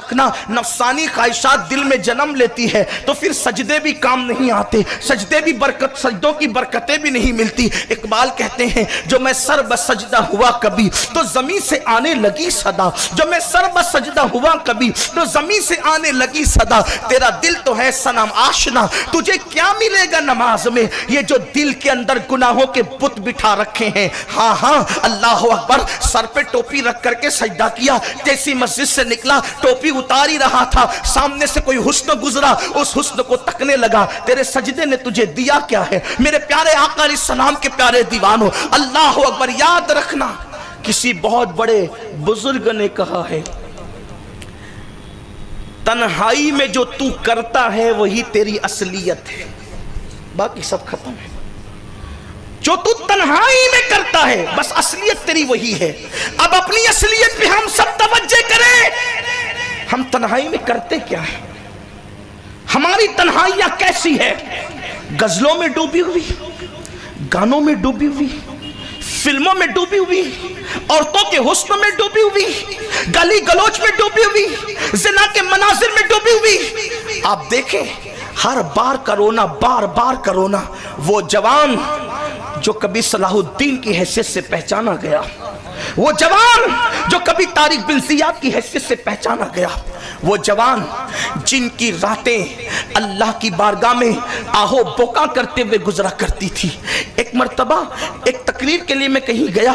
रखना, नफसानी ख्वाहिशात दिल में जन्म लेती है तो फिर सजदे भी काम नहीं आते, सजदे भी बरकत, सजदों की बरकतें भी नहीं मिलती। इकबाल कहते हैं जो मैं सर बसजदा हुआ कभी तो जमीन से आने लगी सदा, जो मैं सर बसजदा हुआ कभी तो जमीन से आने लगी सदा। तेरा दिल तो है सनम आशना, तुझे क्या मिलेगा नमाज में, ये जो दिल के अंदर गुनाहों के बुत बिठा रखे हैं। हाँ हाँ, अल्लाह अकबर। सर पे टोपी रख करके सजदा किया, जैसी मस्जिद से निकला टोपी उतार ही रहा था, सामने से कोई हुस्न गुजरा, उस हुस्न को तकने लगा। तेरे सजदे ने तुझे दिया क्या है मेरे प्यारे आका अलैहिस्सलाम के प्यारे दीवानों। अल्लाह अकबर। याद रखना, किसी बहुत बड़े बुजुर्ग ने कहा है, तन्हाई में जो तू करता है वही तेरी असलियत है, बाकी सब खत्म है। जो तू तन्हाई में करता है बस असलियत तेरी वही है। अब अपनी असलियत पे हम सब तवज्जो करें। हम तन्हाई में करते क्या है, हमारी तन्हाइयां कैसी है? गजलों में डूबी हुई, गानों में डूबी हुई, फिल्मों में डूबी हुई, औरतों के हुस्न में डूबी हुई, गली गलोच में डूबी हुई, जिना के मनाजिर में डूबी हुई। आप देखें, हर बार करोना, बार बार करोना। वो जवान जो कभी सलाहुद्दीन की हैसियत से पहचाना गया, वो जवान जो कभी तारिक बिन ज़ियाद की हैसियत से पहचाना गया, वो जवान जिनकी रातें अल्लाह की बारगाह में आहो बोका करते हुए गुजरा करती थी। एक मर्तबा एक तकरीर के लिए मैं कहीं गया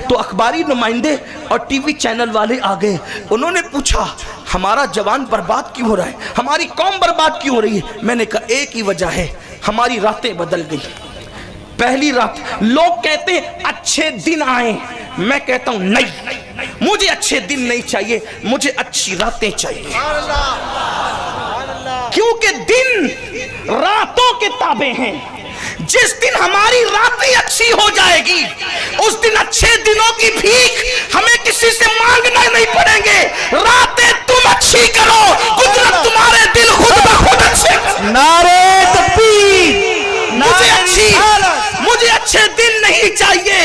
तो अखबारी नुमाइंदे और टीवी चैनल वाले आ गए। उन्होंने पूछा हमारा जवान बर्बाद क्यों हो रहा है, हमारी कौम बर्बाद क्यों हो रही है? मैंने कहा एक ही वजह है, हमारी रातें बदल गई। पहली रात लोग कहते हैं अच्छे दिन आए, मैं कहता हूं नहीं, मुझे अच्छे दिन नहीं चाहिए, मुझे अच्छी रातें चाहिए। क्योंकि दिन रातों के ताबे हैं। जिस दिन हमारी रातें अच्छी हो जाएगी उस दिन अच्छे दिनों की भीख हमें किसी से मांगना नहीं पड़ेंगे। रातें तुम अच्छी करो, कुदरत तुम्हारे दिल खुद ब खुद अच्छे करो। नारे तकबीर। मुझे अच्छे दिन नहीं चाहिए,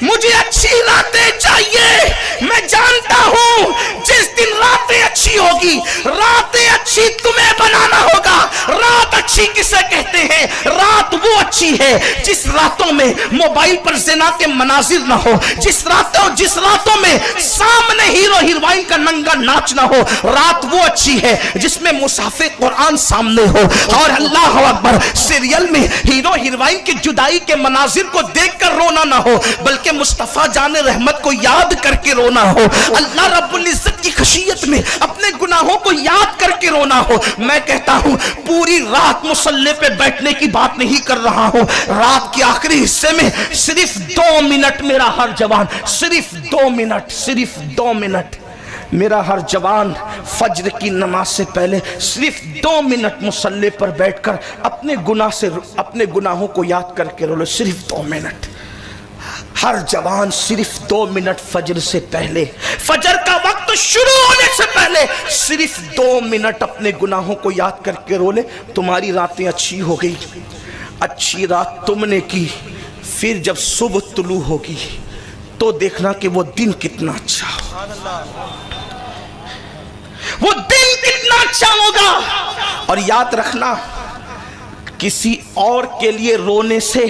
मुझे अच्छी रातें चाहिए। मैं जानता हूं जिस दिन रातें अच्छी होगी, रातें अच्छी तुम्हें बनाना होगा। रात अच्छी किसे कहते हैं? रात वो अच्छी है जिस रातों में मोबाइल पर ज़िना के मनाजिर ना हो, जिस रातों में सामने हीरो हीरोइन का नंगा नाच ना हो। रात वो अच्छी है जिसमें मुसाफिर कुरान सामने हो और अल्लाह अकबर सीरियल में हीरो हीरोइन की जुदाई के मनाजिर को देखकर रोना ना हो, बल्कि मुस्तफा जाने रहमत को याद करके रोना हो। अल्लाह रब्बुल इज्जत की खशियत में अपने गुनाहों को याद करके रोना हो। मैं कहता हूं पूरी रात मुसल्ले पे बैठने की बात नहीं कर रहा हूं, रात के आखिरी हिस्से में सिर्फ 2 मिनट मेरा हर जवान, सिर्फ 2 मिनट, सिर्फ 2 मिनट मेरा हर जवान फज्र की नमाज से पहले सिर्फ 2 मिनट मुसल्ले पर बैठकर अपने गुनाहों को याद करके रो लो। सिर्फ 2 मिनट हर जवान, सिर्फ 2 मिनट फजर से पहले, फजर का वक्त शुरू होने से पहले सिर्फ 2 मिनट अपने गुनाहों को याद करके रो ले। तुम्हारी रातें अच्छी हो गई। अच्छी रात तुमने की, फिर जब सुबह तुलू होगी तो देखना कि वो दिन कितना अच्छा हो, वो दिन कितना अच्छा होगा। और याद रखना, किसी और के लिए रोने से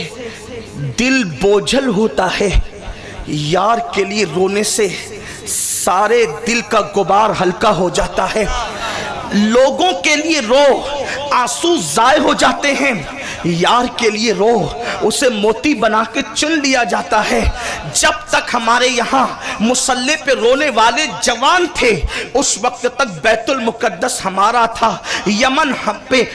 दिल बोझल होता है, यार के लिए रोने से सारे दिल का गुबार हल्का हो जाता है। लोगों के लिए रो, आंसू जाए हो जाते हैं, यार के लिए रो, उसे मोती बना के चुन लिया जाता है। जब तक हमारे यहाँ मुसल्ले पे रोने वाले जवान थे उस वक्त तक बैतुल मुकद्दस हमारा था, यमन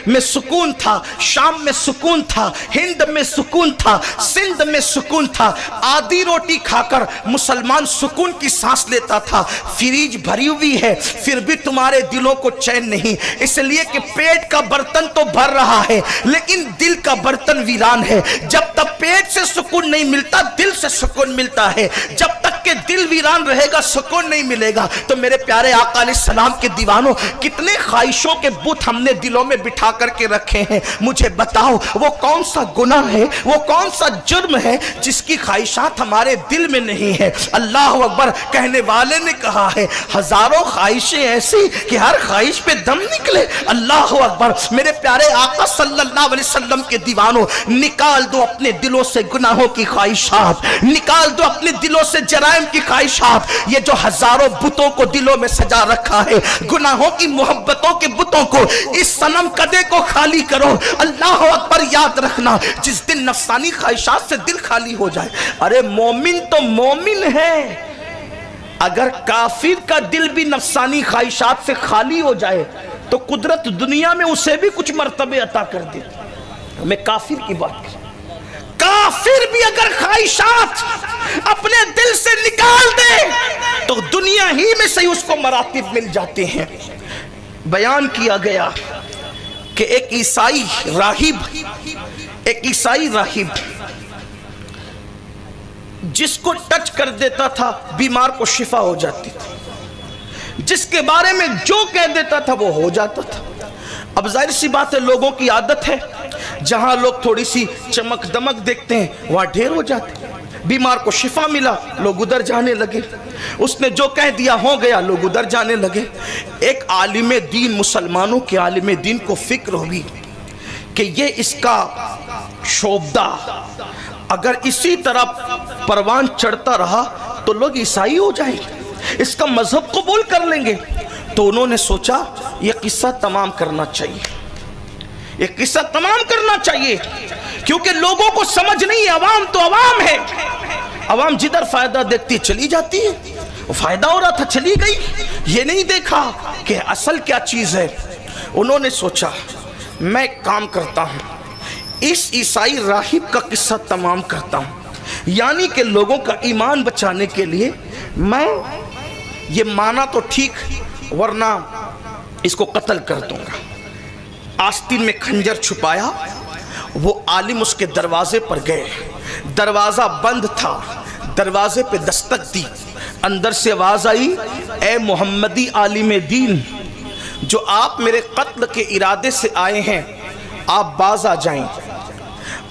में सुकून था, शाम में सुकून था, हिंद में सुकून था, सिंध में सुकून था। आधी रोटी खाकर मुसलमान सुकून की सांस लेता था। फ्रीज भरी हुई है फिर भी तुम्हारे दिलों को चैन नहीं, इसलिए कि पेट का बर्तन तो भर रहा है लेकिन दिल का बर्तन वीरान है। जब तक पेट से सुकून नहीं मिलता दिल से सुकून मिलता है। जब तक के दिल वीरान रहेगा, सुकून नहीं मिलेगा। तो मेरे प्यारे आका अलैहिस्सलाम के दीवानों, कितने ख्वाहिशों के बुत हमने दिलों में बिठा करके रखे हैं। मुझे बताओ वो कौन सा गुनाह है, वो कौन सा जुर्म है जिसकी ख्वाहिशात हमारे दिल में नहीं है। अल्लाह अकबर। कहने वाले ने कहा है हजारों ख्वाहिशें ऐसी कि हर ख्वाहिश पे दम निकले। अल्लाह अकबर। मेरे प्यारे आका सल्लल्लाहु अलैहि वसल्लम के दीवानों, निकाल दो अपने दिलों से गुनाहों की ख्वाहिशात, निकाल दो अपने दिलों से जराइम की ख्वाहिशात। ये जो हजारों बुतों को दिलों में सजा रखा है, गुनाहों की मोहब्बतों के बुतों को, इस सनम कदे को खाली करो। अल्लाह अकबर। याद रखना, जिस दिन नफसानी ख्वाहिशात से दिल खाली हो जाए, अरे मोमिन तो मोमिन है, अगर काफिर का दिल भी नफसानी ख्वाहिशात से खाली हो जाए तो कुदरत दुनिया में उसे भी कुछ मर्तबे अता कर दे। मैं काफिर की बात कर, काफिर भी अगर ख्वाहिशात अपने दिल से निकाल दे तो दुनिया ही में सही उसको मरातिब मिल जाते हैं। बयान किया गया कि एक ईसाई राहिब जिसको टच कर देता था बीमार को शिफा हो जाती थी, जिसके बारे में जो कह देता था वो हो जाता था। अब जाहिर सी बात है, लोगों की आदत है, जहां लोग थोड़ी सी चमक दमक देखते हैं वहां ढेर हो जाते हैं। बीमार को शिफा मिला, लोग उधर जाने लगे, उसने जो कह दिया हो गया, लोग उधर जाने लगे। एक आलिम दीन, मुसलमानों के आलिम दीन को फिक्र होगी कि ये इसका शोबदा अगर इसी तरह परवान चढ़ता रहा तो लोग ईसाई हो जाएंगे, इसका मजहब कबूल कर लेंगे। तो उन्होंने सोचा ये किस्सा तमाम करना चाहिए, ये किस्सा तमाम करना चाहिए, क्योंकि लोगों को समझ नहीं है, अवाम तो अवाम है, अवाम जिधर फायदा देखती चली जाती है। वो फायदा हो रहा था, चली गई, ये नहीं देखा कि असल क्या चीज है। उन्होंने सोचा मैं एक काम करता हूं, इस ईसाई राहिब का किस्सा तमाम करता हूं, यानी कि लोगों का ईमान बचाने के लिए मैं ये माना तो ठीक, वरना इसको कत्ल कर दूंगा। आस्तीन में खंजर छुपाया, वो आलिम उसके दरवाजे पर गए, दरवाजा बंद था, दरवाजे पे दस्तक दी, अंदर से आवाज आई, ए मोहम्मदी आलिम दीन, जो आप मेरे कत्ल के इरादे से आए हैं आप बाज आ जाएं,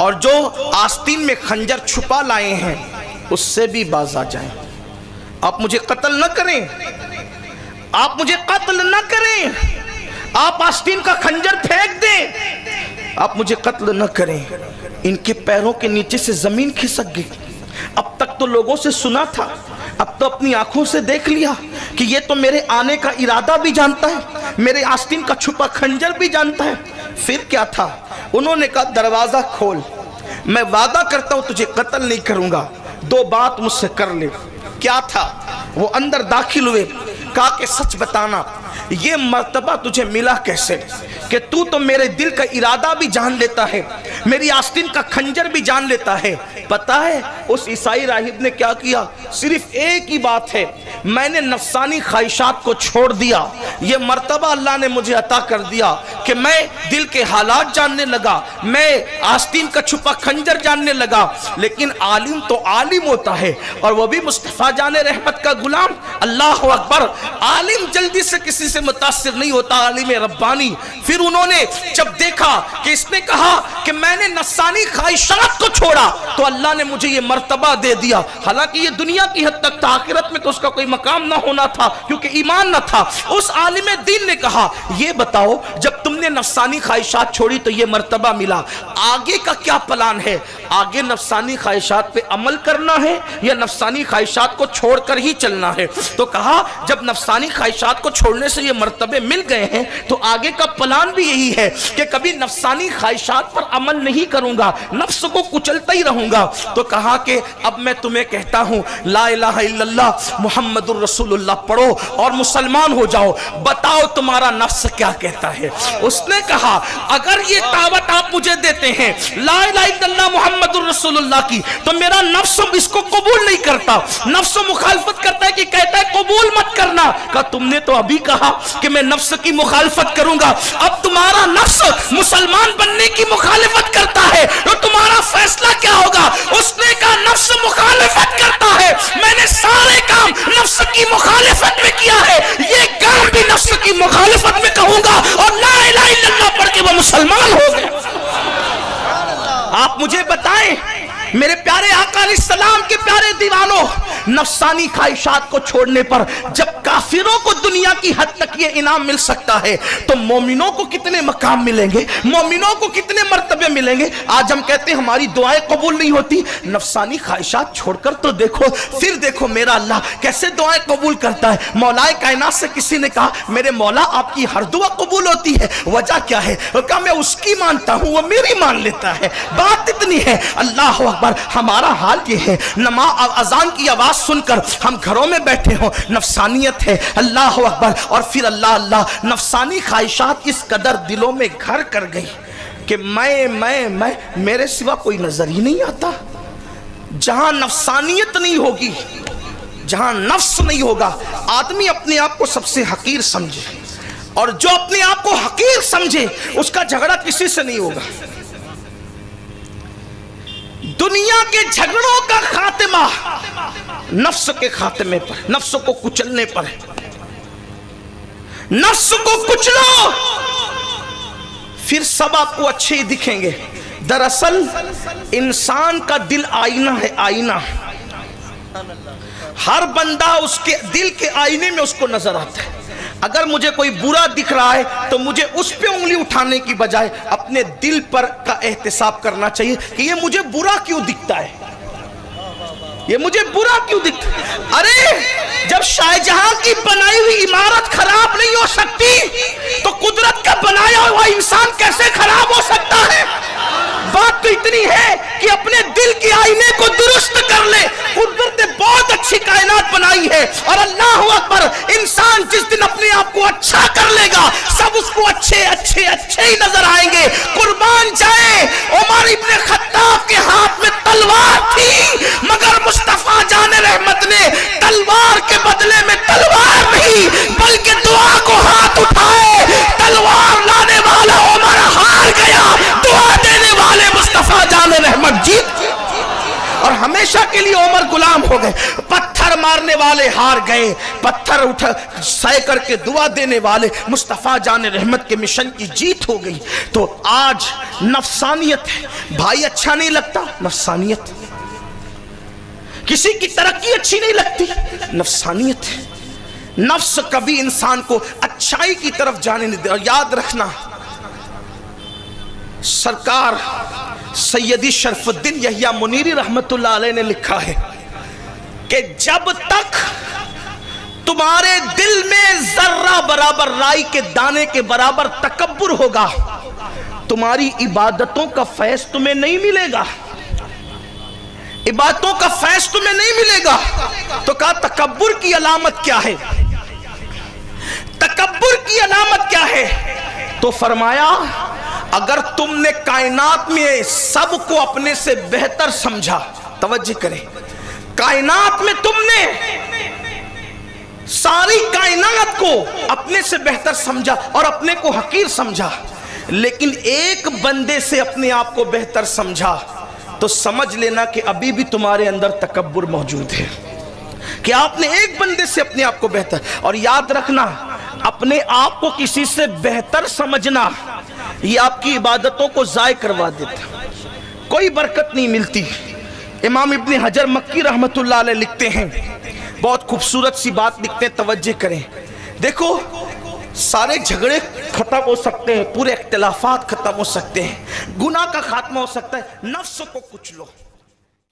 और जो आस्तीन में खंजर छुपा लाए हैं उससे भी बाज आ जाएं। आप मुझे कत्ल न करें, आप मुझे कत्ल न करें, आप आस्तीन का खंजर फेंक दें, आप मुझे कत्ल न करें। इनके पैरों के नीचे से जमीन खिसक गई। अब तक तो लोगों से सुना था, अब तो अपनी आंखों से देख लिया कि ये तो मेरे आने का इरादा भी जानता है, मेरे आस्तीन का छुपा खंजर भी जानता है। फिर क्या था? उन्होंने कहा दरवाजा खोल, मैं वादा करता हूं तुझे कत्ल नहीं करूंगा, दो बात मुझसे कर ले। क्या था? वो अंदर दाखिल हुए, कहा कि सच बताना ये मर्तबा तुझे मिला कैसे कि तू तो मेरे दिल का इरादा भी जान लेता है, मेरी आस्तीन का खंजर भी जान लेता है। पता है उस ईसाई राहिब ने क्या किया? सिर्फ एक ही बात है, मैंने नफसानी ख्वाहिशात को छोड़ दिया, ये मर्तबा अल्लाह ने मुझे अता कर दिया कि मैं दिल के हालात जानने लगा, मैं आस्तीन का छुपा खंजर जानने लगा। लेकिन आलिम तो आलिम होता है, और वो भी मुस्तफा जाने रहमत का गुलाम। अल्लाह अकबर। आलिम जल्दी से किसी से मुतासिर नहीं होता, आलिम रब्बानी। फिर उन्होंने जब देखा कि इसने कहा कि मैंने नफसानी ख्वाहिशात को छोड़ा, तो अल्लाह ने मुझे ये मर्तबा दे दिया। हालांकि ये दुनिया की हद तक था, आखिरत में तो उसका कोई मकाम ना होना था क्योंकि ईमान ना था। उस आलिम दीन ने कहा ये बताओ, जब तुमने नफसानी ख्वाहिशात छोड़ी तो ये मर्तबा मिला, आगे का क्या प्लान है? आगे नफसानी ख्वाहिशात पे अमल करना है या नफसानी ख्वाहिशात को छोड़कर ही चलना है? तो कहा जब नफसानी ख्वाहिशात को छोड़ने से ये मर्तबे मिल गए हैं तो आगे का प्लान भी यही है कि कभी नफसानी ख्वाहिशात पर अमल नहीं करूंगा, नफ्स को कुचलता ही रहूंगा। तो कहा कि अब मैं तुम्हें कहता हूं ला इलाहा इल्लल्लाह मुहम्मदुर रसूलुल्लाह पढ़ो और मुसलमान हो जाओ, बताओ तुम्हारा नफ्स क्या कहता है। उस उसने कहा अगर ये दावत आप मुझे देते हैं ला इलाहा इल्लल्लाह मुहम्मदुर रसूलुल्लाह की, तो मेरा नफ्स इसको कबूल नहीं करता, नफ्स मुखालफत करता है कि कहता है कबूल मत करना। कहा तुमने तो अभी कहा कि मैं नफ्स की मुखालफत करूंगा, अब तुम्हारा नफ्स मुसलमान बनने की मुखालफत करता है तो तुम्हारा फैसला क्या होगा? उसने कहा नफ्स मुखालफत करता है, मैंने सारे काम नफ्स की मुखालफत में किया है, ये काम भी नफ्स की मुखालफत में कहूंगा और ला इलाहा इल्लल्लाह पढ़ के वो मुसलमान हो गए। आप मुझे बताएं मेरे प्यारे आका अलैहिस्सलाम के प्यारे दीवानों, नफसानी ख्वाहिशात को छोड़ने पर जब काफिरों को दुनिया की हद तक ये इनाम मिल सकता है तो मोमिनों को कितने मकाम मिलेंगे, मोमिनों को कितने मर्तबे मिलेंगे। आज हम कहते हैं हमारी दुआएं कबूल नहीं होती, नफसानी ख्वाहिशात छोड़कर तो देखो, फिर देखो मेरा अल्लाह कैसे दुआएं कबूल करता है। मौलाए कायनात से किसी ने कहा मेरे मौला आपकी हर दुआ कबूल होती है, वजह क्या है? कहा मैं उसकी मानता हूं, वो मेरी मान लेता है, बात इतनी है। अल्लाह अकबर, हमारा हाल ये है नमाज अजान की आवाज सुनकर हम घरों में बैठे हो, नफसानियत है, अल्लाह अकबर, और फिर अल्लाह अल्लाह, नफसानी ख्वाहिशात इस कदर दिलों में घर कर गई कि मैं मेरे सिवा कोई नजर ही नहीं आता। जहां नफसानियत नहीं होगी, जहां नफ्स नहीं होगा, आदमी अपने आप को सबसे हकीर समझे, और जो अपने आप को हकीर समझे उसका झगड़ा किसी से नहीं होगा। दुनिया के झगड़ों का खात्मा नफ्स के खात्मे पर, नफ्स को कुचलने पर है। नफ्स को कुचलो फिर सब आपको अच्छे ही दिखेंगे। दरअसल इंसान का दिल आईना है, आईना। हर बंदा उसके दिल के आईने में उसको नजर आता है। अगर मुझे कोई बुरा दिख रहा है तो मुझे उस पे उंगली उठाने की बजाय अपने दिल पर का एहतिसाब करना चाहिए कि ये मुझे बुरा क्यों दिखता है, ये मुझे बुरा क्यों दिखता है। अरे जब शाहजहां की बनाई हुई इमारत खराब नहीं हो सकती तो कुदरत का बनाया हुआ इंसान कैसे खराब हो सकता है? बात तो इतनी है कि अपने दिल के आईने को दुरुस्त कर ले। कुदरत ने बहुत अच्छी कायनात बनाई है, और अल्लाह अकबर, इंसान जिस दिन अपने आप को अच्छा कर लेगा सब उसको अच्छे अच्छे अच्छे ही नजर आएंगे। कुर्बान जाए उमर इब्ने खत्ताब के हाथ में तलवार थी, मगर मुस्तफा जाने रहमत ने तलवार के बदले में तलवार नहीं बल्कि दुआ को हाथ उठाए। तलवार लाने वाला उमर हार गया, दुआ देने वाले मुस्तफा जाने रहमत जीत, और हमेशा के लिए उमर गुलाम हो गए। पत्थर मारने वाले हार गए, पत्थर उठा सह करके दुआ देने वाले मुस्तफा जाने रहमत के मिशन की जीत हो गई। तो आज नफसानियत है, भाई अच्छा नहीं लगता, नफसानियत। किसी की तरक्की अच्छी नहीं लगती, नफसानियत है। नफ्स कभी इंसान को अच्छाई की तरफ जाने नहीं दे। और याद रखना, सरकार सैयदी शरफुद्दीन यहिया मुनीरी रहमतुल्लाह अलैह ने लिखा है कि जब तक तुम्हारे दिल में जर्रा बराबर, राई के दाने के बराबर तकब्बुर होगा, तुम्हारी इबादतों का फैज़ तुम्हें नहीं मिलेगा, इबादतों का फैज़ तुम्हें नहीं मिलेगा। तो कहा तकब्बुर की अलामत क्या है? तकब्बुर की अलामत क्या है? तो फरमाया अगर तुमने कायनात में सबको अपने से बेहतर समझा, तवज्जो करें, कायनात में तुमने सारी कायनात को अपने से बेहतर समझा और अपने को हकीर समझा, लेकिन एक बंदे से अपने आप को बेहतर समझा, तो समझ लेना कि अभी भी तुम्हारे अंदर तकब्बुर मौजूद है, कि आपने एक बंदे से अपने आप को बेहतर। और याद रखना, अपने आप को किसी से बेहतर समझना ये आपकी इबादतों को ज़ाय करवा देता, कोई बरकत नहीं मिलती। इमाम इब्ने हजर मक्की रहमतुल्लाह अलैह लिखते हैं, बहुत खूबसूरत सी बात लिखते हैं, तवज्जो करें। देखो सारे झगड़े खत्म हो सकते हैं, पूरे इख्तिलाफात खत्म हो सकते हैं, गुनाह का खात्मा हो सकता है, नफ्स को कुचलो।